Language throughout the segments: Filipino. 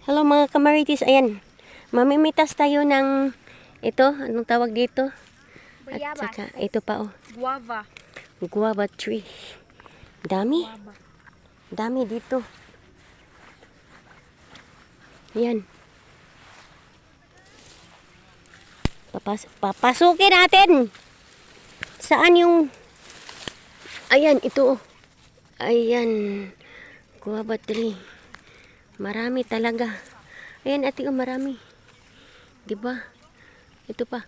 Hello mga kamaritis, ayan. Mamimitas tayo ng ito, anong tawag dito? At saka ito pa oh. Guava. Guava tree. Dami. Dami dito. Ayan. Papasukin natin. Saan yung... Ayan, ito. Ayan. Guava tree. Marami talaga. Ayan, ate, marami. Diba? Ito pa.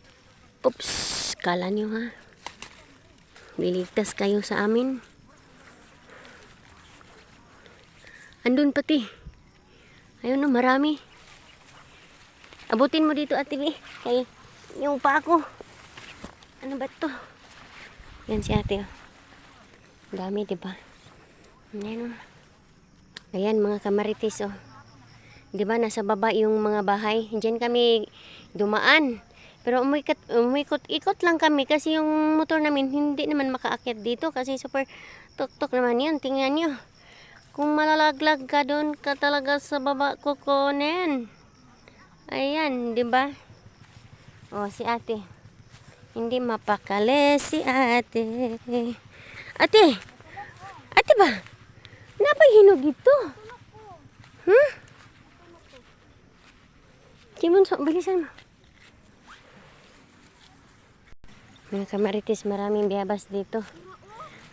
Oops. Kala nyo ha. Liligtas kayo sa amin. Andun pati. Ayun o, marami. Abutin mo dito, ate B. Kay yung pa ako. Ano ba to? Yan si ate. Dami, diba? Ayan o. Ayan, mga kamaritis o. Diba, nasa baba yung mga bahay. Diyan kami dumaan. Pero umikot-ikot lang kami kasi yung motor namin hindi naman makaakyat dito kasi super tok-tok naman yan. Tingnan nyo. Kung malalaglag ka doon ka talaga sa baba kukunin. Ayan, di ba? Oh, si ate. Hindi mapakali si ate. Ate! Ate ba? Napay hinog ito? Hmm? Simon, so, bilisan mo. Mga kamaritis, maraming biyabas dito.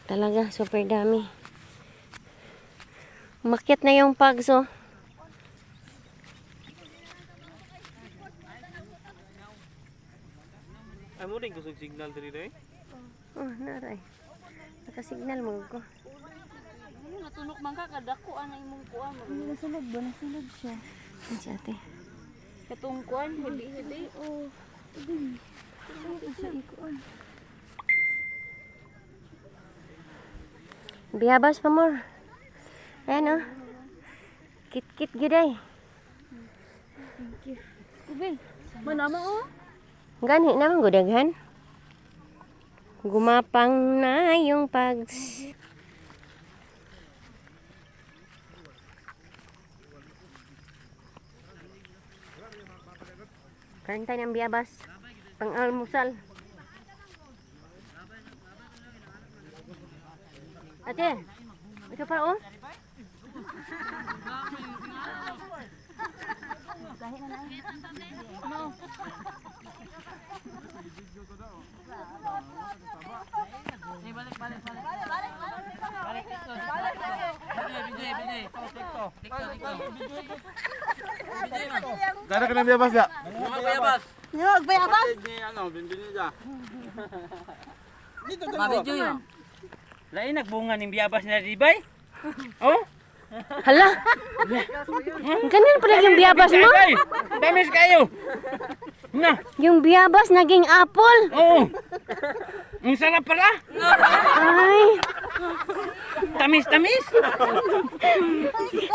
Talaga, super dami. Umakyat na yung pagso. Ay mo rin kusog signal diri eh? Oh, naray. Naka-signal mo ko. Natunok man ka, kadako ana imong kuan. Nasunod ba? Nasunod siya. Yan si ate. Katong kuan, hili-hili. Oo. Sabi. Ito siya ikuan. Biyabas pa more. Ayan oh. Kit-kit giday. Thank you. Kubil. Manama oh. Gani naman gudaghan. Gumapang na yung pags. Kain tayo ng biyabas. Pang-almusal. Ate, ito pa oh. Kada ka na biyabas ya? Bayabas. Nyog, bayabas. Ano, binbini dya. Dito Mabidyo yun. Lain nagbunga ning biyabas nila di bay? Oh? Hala! Ganyan pala yung biyabas mo? Tamis kayo. Na, Yung biyabas naging apple. oo. Ang sarap pala. Ay, Tamis-tamis.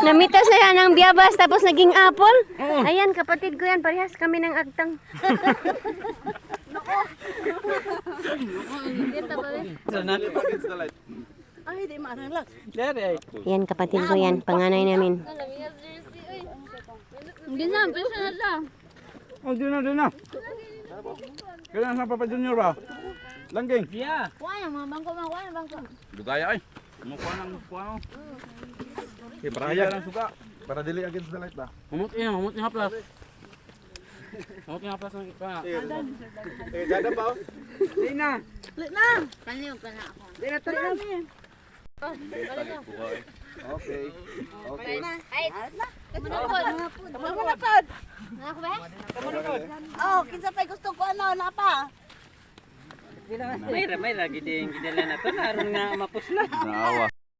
namitas na yan ang biyabas tapos naging apple. Oo. Ayan, kapatid ko yan. Parehas kami ng agtang. Ay, di maarang lang. Yan, kapatid ko yan. Panganay namin. Hindi na, bisa na lang. Oh, di na. Kailan sa Papa Junior ba? Langgeng. Yeah. Kuha yung mga bangko, mga bangko. Dugaya ay. Mukha ng kuha. Okay, para lang suka. Para dili against the light ba? Humot niya haplas. Humot niya haplas ng pa. Gada pa oh. Lit na. Kanyo ka na ako. Di na tuloy namin. Okay. Okay. Ay, manapod. Manapod. Nako ba? Oh, kinsa pa gusto ko ano, napa. May lagi din gidala na to. Naroon nga mapusla. Naawa.